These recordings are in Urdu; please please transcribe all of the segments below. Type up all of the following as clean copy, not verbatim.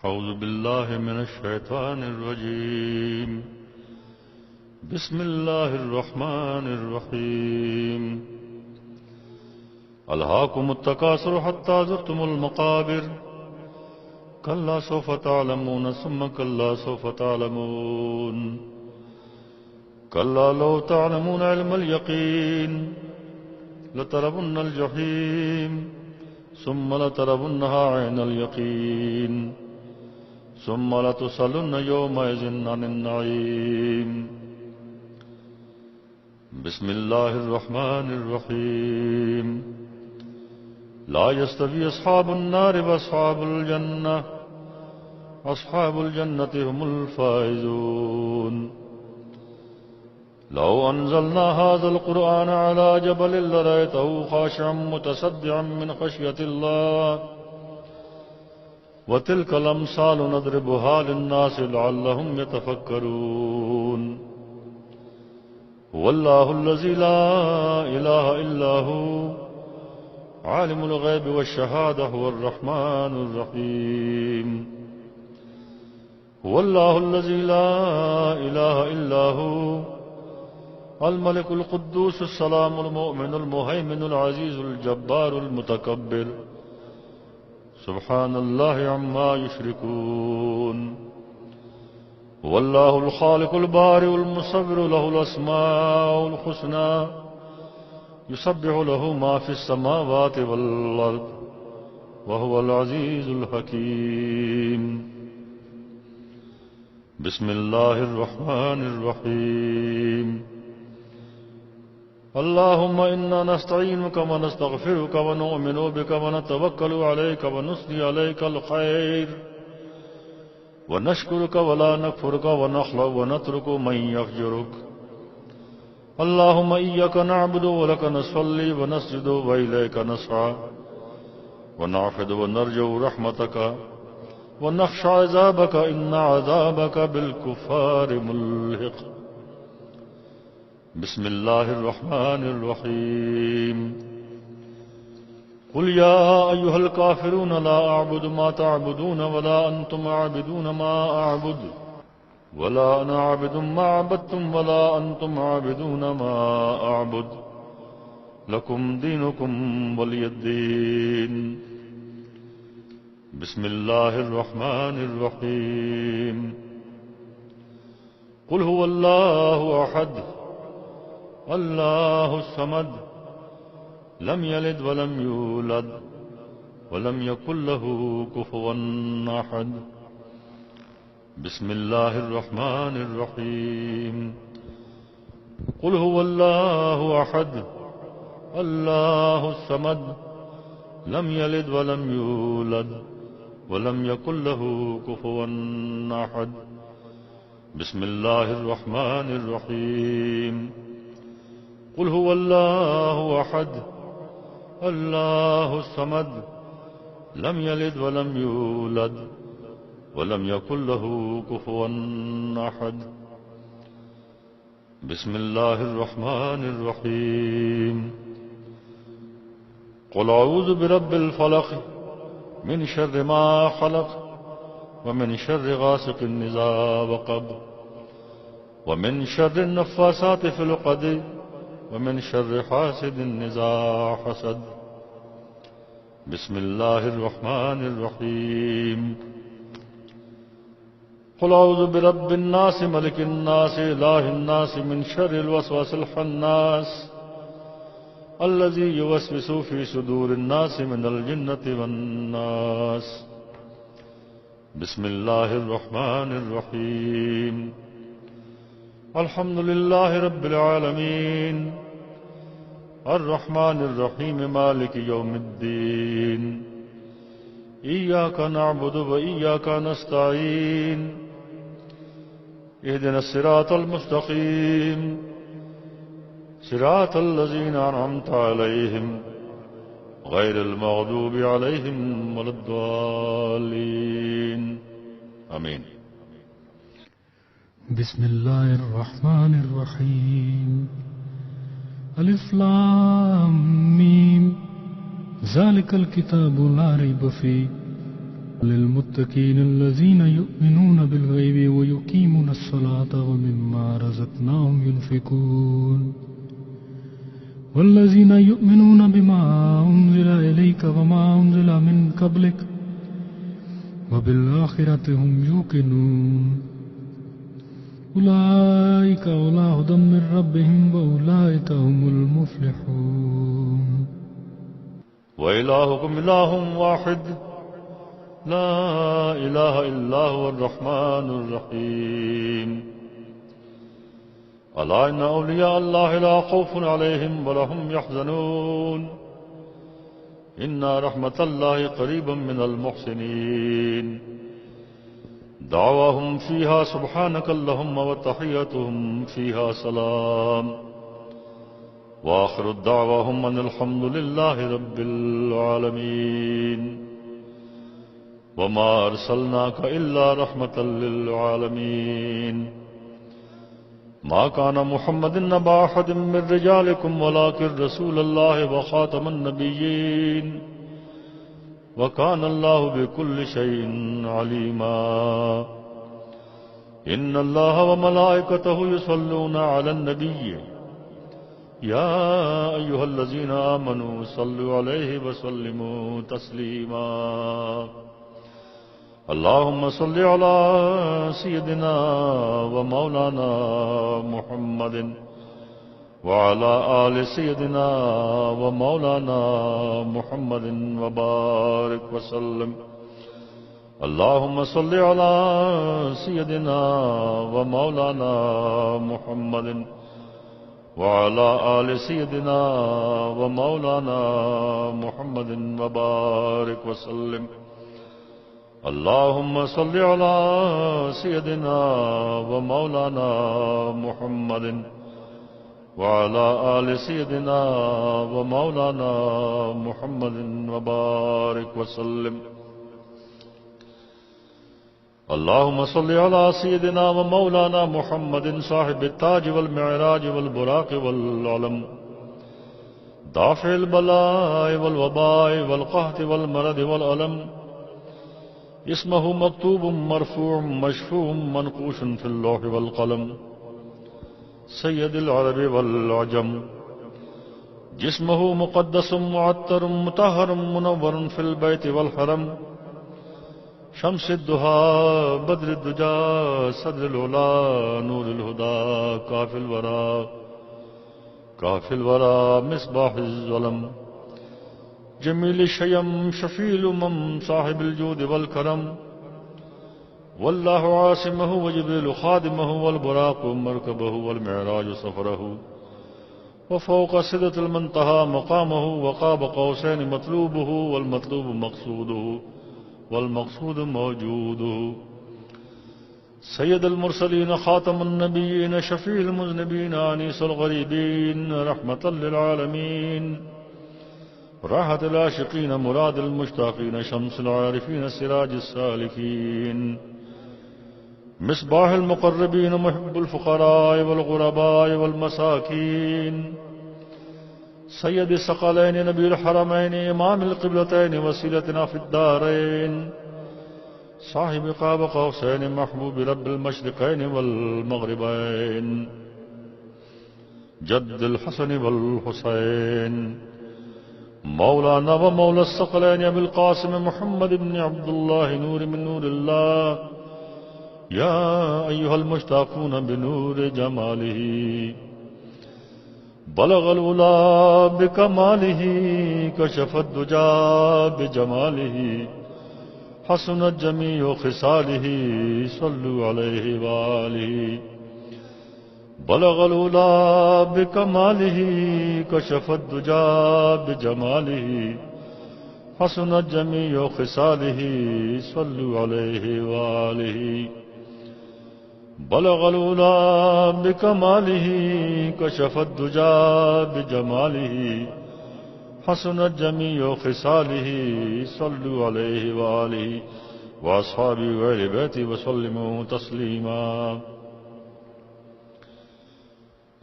أعوذ بالله من الشيطان الرجيم. بسم الله الرحمن الرحيم. ألهاكم التكاثر حتى زرتم المقابر كلا سوف تعلمون ثم كلا سوف تعلمون كلا لو تعلمون علم اليقين لترون الجحيم ثم لترونها عين اليقين ثم لتسألن يومئذ عن النعيم. بسم الله الرحمن الرحيم. لا يستوي أصحاب النار وأصحاب الجنة أصحاب الجنة هم الفائزون. لو أنزلنا هذا القرآن على جبل لرأيته خاشعا متصدعا من خشية الله وتلك الأمثال نضربها للناس لعلهم يتفكرون. هو الله الذي لا إله إلا هو عالم الغيب والشهادة هو الرحمن الرحيم. هو الله الذي لا إله إلا هو الملك القدوس السلام المؤمن المهيمن العزيز الجبار المتكبر سبحان الله عما يشركون. هو الله الخالق البارئ المصور له الأسماء الحسنى يسبح له ما في السماوات والأرض وهو العزيز الحكيم. بسم الله الرحمن الرحيم. اللهم إنا نستعينك ونستغفرك ونؤمن بك ونتوكل عليك ونثني عليك الخير ونشكرك ولا نكفرك ونخلع ونترك من يفجرك. اللهم إياك نعبد ولك نصلي ونسجد وإليك نسعى ونعبد ونرجو رحمتك ونخشى عذابك إن عذابك بالكفار ملحق. بسم الله الرحمن الرحيم. قل يا أيها الكافرون لا أعبد ما تعبدون ولا أنتم عابدون ما أعبد ولا أنا عابد ما عبدتم ولا أنتم عابدون ما أعبد لكم دينكم ولي الدين. بسم الله الرحمن الرحيم. قل هو الله أحد الله الصمد لم يلد ولم يولد ولم يكن له كفوا أحد. بسم الله الرحمن الرحيم. قل هو الله أحد الله الصمد لم يلد ولم يولد ولم يكن له كفوا أحد. بسم الله الرحمن الرحيم. قل هو الله أحد الله الصمد لم يلد ولم يولد ولم يكن له كفوا أحد. بسم الله الرحمن الرحيم. قل أعوذ برب الفلق من شر ما خلق ومن شر غاسق إذا وقب ومن شر النفاثات في العقد ومن شر حاسد إذا حسد. بسم الله الرحمن الرحيم. قل أعوذ برب الناس ملك الناس إله الناس من شر الوسواس الخناس الذي يوسوس في صدور الناس من الجنة والناس. بسم الله الرحمن الرحيم. الحمد لله رب العالمين الرحمن الرحيم مالك يوم الدين إياك نعبد وإياك نستعين اهدنا الصراط المستقيم صراط الذين أنعمت عليهم غير المغضوب عليهم ولا الضالين. آمين. بسم الله الرحمن الرحيم. الف لام میم ذالک الکتاب لا ریب فیہ للمتقين الذين يؤمنون بالغيب ويقيمون الصلاة ومما رزقناهم ينفقون والذين يؤمنون بما أنزل إليك وما أنزل من قبلك وبالآخرة هم يوقنون أولئك على هدى من ربهم وأولئك هم المفلحون وإلهكم إله واحد لا إله إلا هو الرحمن الرحيم ألا إن أولياء الله لا خوف عليهم ولا هم يحزنون إن رحمة الله قريب من المحسنين دعواهم فيها سبحانك اللهم وتحياتهم فيها سلام وآخر دعواهم أن الحمد لله رب العالمين وما أرسلناك إلا رحمة للعالمين ما كان محمد نبا أحد من رجالكم ولكن رسول الله وخاتم النبيين وكان الله بكل شيء عليما إن الله وملائكته يصلون على النبي يا أيها الذين آمنوا صلوا عليه وسلموا تسليما اللهم صل على سيدنا ومولانا محمد وعلى آل سيدنا ومولانا محمد وبارك وسلم اللهم صل على سيدنا ومولانا محمد وعلى آل سيدنا ومولانا محمد وبارك وسلم اللهم صل على سيدنا ومولانا محمد وعلى آل سيدنا ومولانا محمد وبارك وسلم اللهم صل على سيدنا ومولانا محمد صاحب التاج والمعراج والبراق والعلم دافع البلاء والوباء والقحط والمرض والألم اسمه مكتوب مرفوع مشفوع منقوش في اللوح والقلم سيد العرب والعجم جسمه مقدس معطر مطهر منور في البيت والحرم شمس الضحى بدر الدجى صدر العلا نور الهدى كافي الورى مصباح الظلم جميل الشيم شفيع الأمم صاحب الجود والكرم والله عاصمه وجبريل خادمه والبراق مركبه والمعراج سفره وفوق سدرة المنتهى مقامه وقاب قوسين مطلوبه والمطلوب مقصوده والمقصود موجوده سيد المرسلين خاتم النبيين شفيع المذنبين أنيس الغريبين رحمة للعالمين راحة العاشقين مراد المشتاقين شمس العارفين سراج السالكين مصباح المقربين محب الفقراء والغرباء والمساكين سيد الثقلين نبي الحرمين إمام القبلتين وسيلتنا في الدارين صاحب قاب قوسين محبوب رب المشرقين والمغربين جد الحسن والحسين مولانا ومولى الثقلين أبي القاسم محمد بن عبد الله نور من نور الله يا أيها المشتاقون بنور جماله بلغ الأولى بكماله كشف الدجى بجماله حسنت جميع خصاله صلوا عليه وآله بلغ الأولى بكماله كشف الدجى بجماله حسنت جميع خصاله صلوا عليه وآله بلغ الأولى بكماله كشف الدجى بجماله حسنت جميع خصاله صلوا عليه وآله وأصحابه وأهل بيته وسلموا تسليما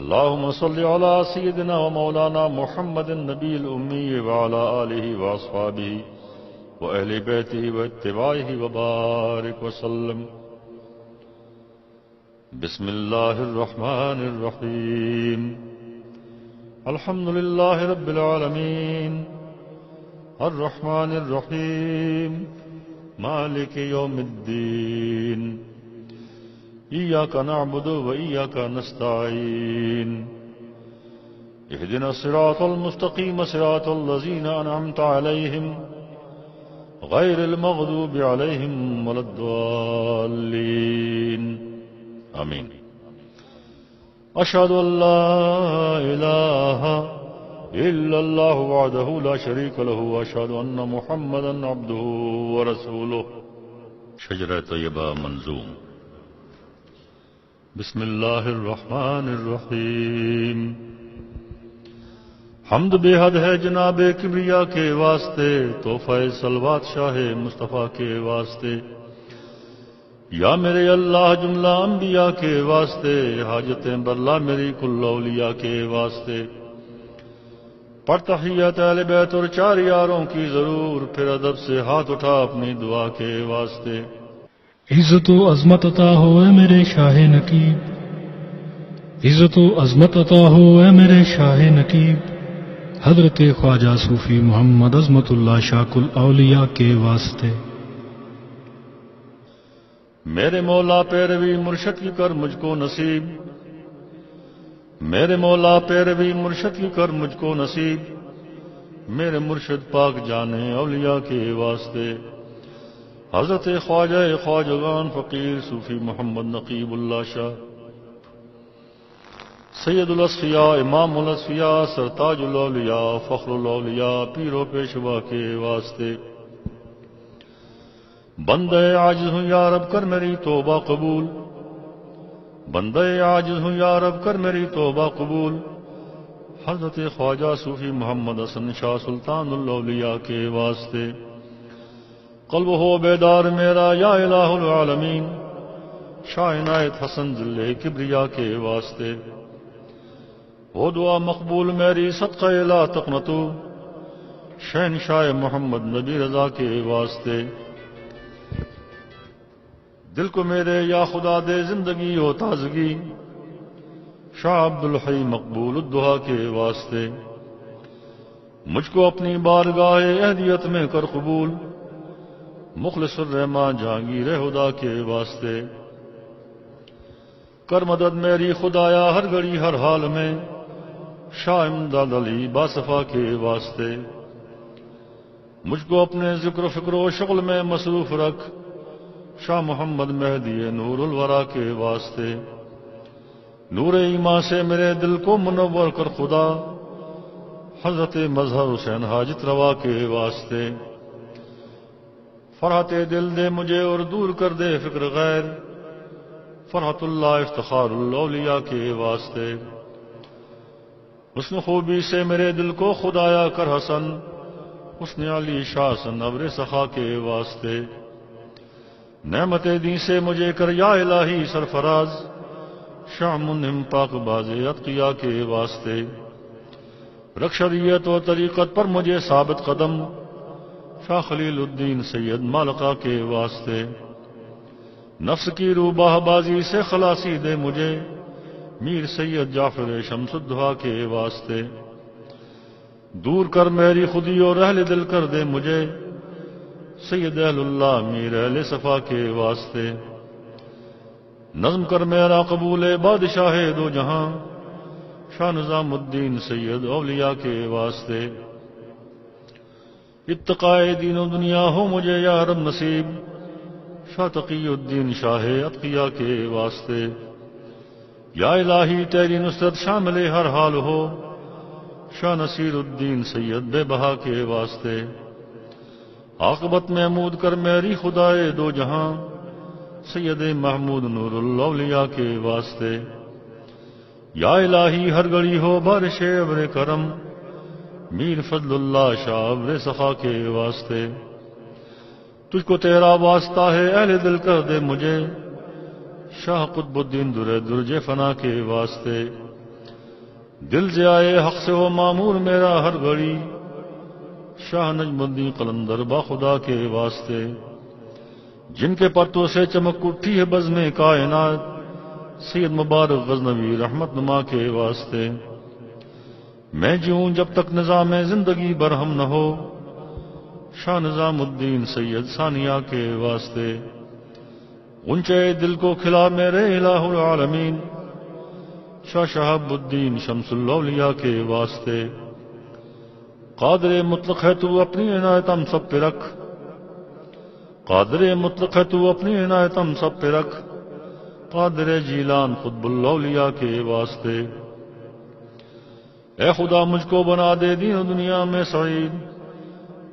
اللهم صل على سيدنا ومولانا محمد النبي الأمي وعلى آله وأصحابه وأهل بيته واتباعه وبارك وسلم. بسم الله الرحمن الرحيم. الحمد لله رب العالمين الرحمن الرحيم مالك يوم الدين. إياك نعبد وإياك نستعين. اهدنا الصراط المستقيم صراط الذين أنعمت عليهم غير المغضوب عليهم ولا الضالين. آمين. أشهد أن لا إله إلا الله وحده لا شريك له وأشهد أن محمدا عبده ورسوله. شجرہ طیبہ منظوم. بسم اللہ الرحمن الرحیم. حمد بے حد ہے جناب کبریا کے واسطے، تحفہ صلوات شاہ مصطفیٰ کے واسطے. یا میرے اللہ جملہ انبیاء کے واسطے، حاجتیں برلا میری کل اولیاء کے واسطے. پڑھ تحیت اہل بیت اور چار یاروں کی ضرور، پھر ادب سے ہاتھ اٹھا اپنی دعا کے واسطے. عزت و عظمت عطا ہو اے میرے شاہ نقیب، عزت و عظمت عطا ہو اے میرے شاہ نقیب، حضرت خواجہ صوفی محمد عظمت اللہ شاہ الاولیاء کے واسطے. میرے مولا پیروی مرشد کی کر مجھ کو نصیب، میرے مولا پیروی مرشد کی کر مجھ کو نصیب، میرے مرشد پاک جانے اولیاء کے واسطے. حضرت خواجہ خواجگان فقیر صوفی محمد نقیب اللہ شاہ، سید الاصفیاء امام الاصفیاء سرتاج الاولیاء فخر الاولیاء پیر و پیشوا کے واسطے. بندے عاجز ہوں یا رب کر میری توبہ قبول، بندے عاجز ہوں یا رب کر میری توبہ قبول. حضرت خواجہ صوفی محمد حسن شاہ سلطان الاولیاء کے واسطے. قلب ہو بیدار میرا یا الہ العالمین، شاہ عنایت حسن ذل کبریا کے واسطے. ہو دعا مقبول میری صدقہ لا تقنطو، شہنشاہ محمد نبی رضا کے واسطے. دل کو میرے یا خدا دے زندگی و تازگی، شاہ عبدالحی مقبول الدعا کے واسطے. مجھ کو اپنی بارگاہ اہدیت میں کر قبول، مخلص الرحمن جہانگیر خدا کے واسطے. کر مدد میری خدایا ہر گھڑی ہر حال میں، شاہ امداد علی باصفا کے واسطے. مجھ کو اپنے ذکر و فکر و شغل میں مصروف رکھ، شاہ محمد مہدی نور الورا کے واسطے. نور ایمان سے میرے دل کو منور کر خدا، حضرت مظہر حسین حاجت روا کے واسطے. فرحت دل دے مجھے اور دور کر دے فکر غیر، فرحت اللہ افتخار الاولیاء کے واسطے. حسن خوبی سے میرے دل کو خدایا کر حسن، حسن علی شاہ سن ابر سخا کے واسطے. نعمت دی سے مجھے کر یا الہی سرفراز، شاہ منہم پاک باز اتقیا کے واسطے. رکھ شریعت و طریقت پر مجھے ثابت قدم، شاہ خلیل الدین سید مالکا کے واسطے. نفس کی روباہ بازی سے خلاصی دے مجھے، میر سید جعفر شمس الدہا کے واسطے. دور کر میری خودی اور اہل دل کر دے مجھے، سید اہل اللہ میر اہل صفا کے واسطے. نظم کر میرا قبول بادشاہ دو جہاں، شاہ نظام الدین سید اولیاء کے واسطے. اتقائے دین و دنیا ہو مجھے یا رب نصیب، شاہ تقی الدین شاہ اتقیا کے واسطے. یا الہی تیری نصرت شامل ہر حال ہو، شاہ نصیر الدین سید بے بہا کے واسطے. عاقبت محمود کر میری خدائے دو جہاں، سید محمود نور الاولیاء کے واسطے. یا الہی ہر گھڑی ہو بارش ابر کرم، میر فضل اللہ شاہ ابر سخا کے واسطے. تجھ کو تیرا واسطہ ہے اہل دل کر دے مجھے، شاہ قطب الدین درج فنا کے واسطے. دل سے آئے حق سے ہو معمور میرا ہر گھڑی، شاہ نجم الدین قلندر با خدا کے واسطے، جن کے پرتوں سے چمک اٹھی ہے بزم کائنات، سید مبارک غزنوی رحمت نما کے واسطے، میں جیوں جب تک نظام زندگی برہم نہ ہو، شاہ نظام الدین سید ثانیہ کے واسطے، اونچے دل کو کھلا میرے الہ العالمین، شاہ شہاب الدین شمس الاولیاء کے واسطے، قادر مطلق ہے تو اپنی عنایت ہم سب پہ رکھ، قادر مطلق ہے تو اپنی عنایت ہم سب پہ رکھ، قادر جیلان قطب الاولیاء کے واسطے، اے خدا مجھ کو بنا دے دین و دنیا میں سعید،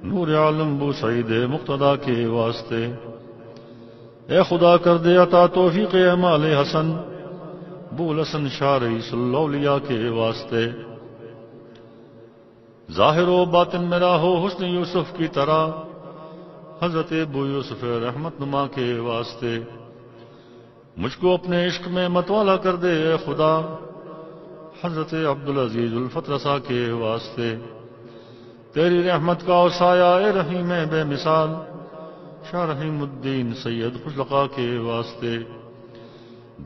نور عالم بو سعید مقتدا کے واسطے، اے خدا کر دے عطا توفیق اعمال حسن، بو الحسن شاہ رئیس الاولیاء کے واسطے، ظاہر و باطن میرا ہو حسن یوسف کی طرح، حضرت ابو یوسف رحمت نما کے واسطے، مجھ کو اپنے عشق میں متوالا کر دے اے خدا، حضرت عبدالعزیز الفت رسا کے واسطے، تیری رحمت کا سایہ اے رحیم بے مثال، شاہ رحیم الدین سید خوشلقا کے واسطے،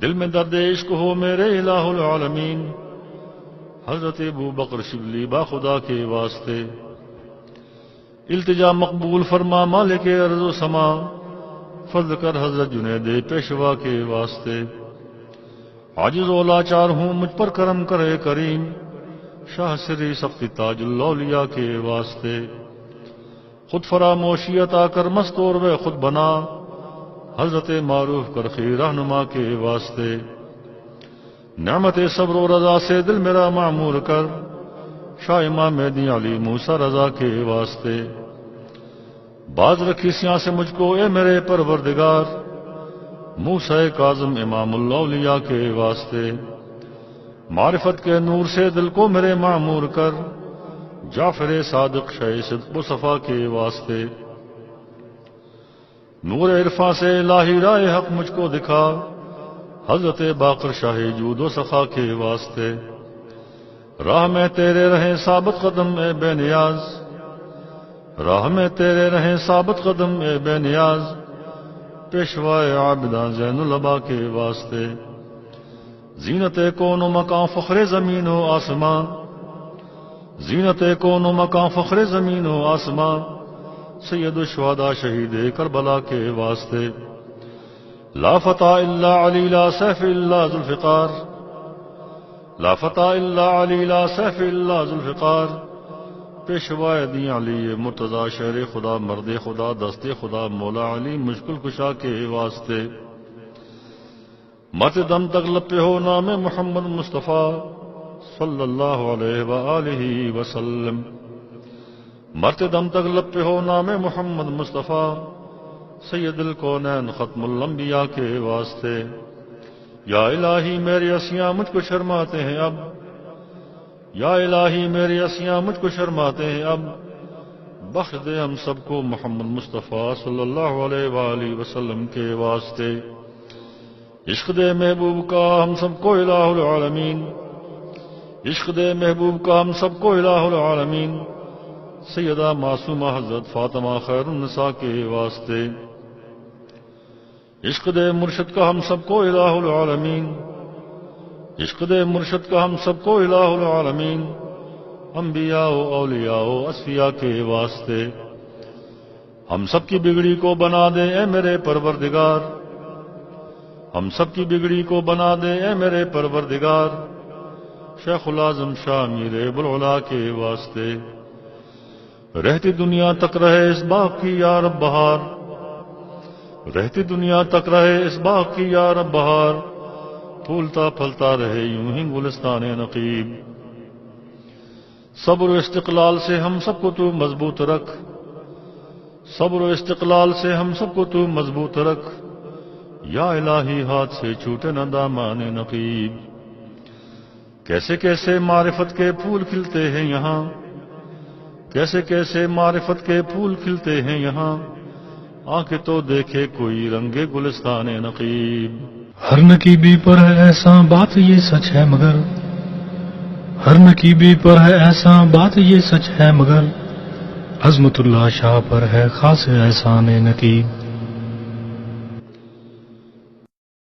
دل میں درد عشق ہو میرے الہ العالمین، حضرت ابو بکر شبلی با خدا کے واسطے، التجا مقبول فرما مالک ارض و سما، فضل کر حضرت جنید پیشوا کے واسطے، عاجز و لاچار ہوں مجھ پر کرم کرے کریم، شاہ سری سختی تاج الاولیاء کے واسطے، خود فراموشی عطا کر مستور و خود بنا، حضرت معروف کرخی رہنما کے واسطے، نعمت صبر و رضا سے دل میرا معمور کر، شاہ امام مہدی علی موسیٰ رضا کے واسطے، باز رکھی سیاں سے مجھ کو اے میرے پروردگار، موسیٰ کاظم امام الاولیاء کے واسطے، معرفت کے نور سے دل کو میرے معمور کر، جعفر صادق شاہ صدق و صفا کے واسطے، نور عرفاں سے الہی رائے حق مجھ کو دکھا، حضرت باقر شاہ جود و سخا کے واسطے، راہ میں تیرے رہیں ثابت قدم اے بے نیاز، راہ میں تیرے رہیں ثابت قدم اے بے نیاز، پیشوائے عابداں زین العبا کے واسطے، زینت کون و مقام فخر زمین و آسمان، زینت کون و مقام فخر زمین و آسمان، سید الشہداء شہید کربلا کے واسطے، لا فتح الا علی لا سیف الا ذوالفقار، لا فتح الا علی لا سیف الا ذوالفقار، پیشوائے دی علی مرتضی شہر خدا مرد خدا دست خدا مولا علی مشکل کشا کے واسطے، مت دم تک لپے ہو نام محمد مصطفیٰ صلی اللہ علیہ وآلہ وسلم، مرتے دم تک لپے ہو نام محمد مصطفیٰ سید الکونین ختم الانبیاء کے واسطے، یا الہی میری عصیاں مجھ کو شرماتے ہیں اب، یا الہی میری عصیاں مجھ کو شرماتے ہیں اب، بخش دے ہم سب کو محمد مصطفیٰ صلی اللہ علیہ وآلہ وسلم کے واسطے، عشق دے محبوب کا ہم سب کو الہ العالمین، عشق دے محبوب کا ہم سب کو الہ العالمین، سیدہ معصومہ حضرت فاطمہ خیر النساء کے واسطے، عشق دے مرشد کا ہم سب کو الہ العالمین، عشق دے مرشد کا ہم سب کو الہ العالمین، انبیاء و اولیاء و اصفیاء کے واسطے، ہم سب کی بگڑی کو بنا دے اے میرے پروردگار، ہم سب کی بگڑی کو بنا دے اے میرے پروردگار، شیخ العظم شاہ میر ابوالعلا کے واسطے، رہتی دنیا تک رہے اس باغ کی یا رب بہار، رہتی دنیا تک رہے اس باغ کی یا رب بہار، پھولتا پھلتا رہے یوں ہی گلستان نقیب، صبر و استقلال سے ہم سب کو تو مضبوط رکھ، صبر و استقلال سے ہم سب کو تو مضبوط رکھ، یا الہی ہاتھ سے چھوٹے نہ دامان نقیب، کیسے کیسے معرفت کے پھول کھلتے ہیں یہاں، کیسے کیسے معرفت کے پھول کھلتے ہیں یہاں، آنکھ تو دیکھے کوئی رنگ گلستان نقیب، ہر نقیبی پر ہے ایسا بات یہ سچ ہے مگر، ہر نقیبی پر ہے ایسا بات یہ سچ ہے مگر، عظمت اللہ شاہ پر ہے خاص احسان نقیب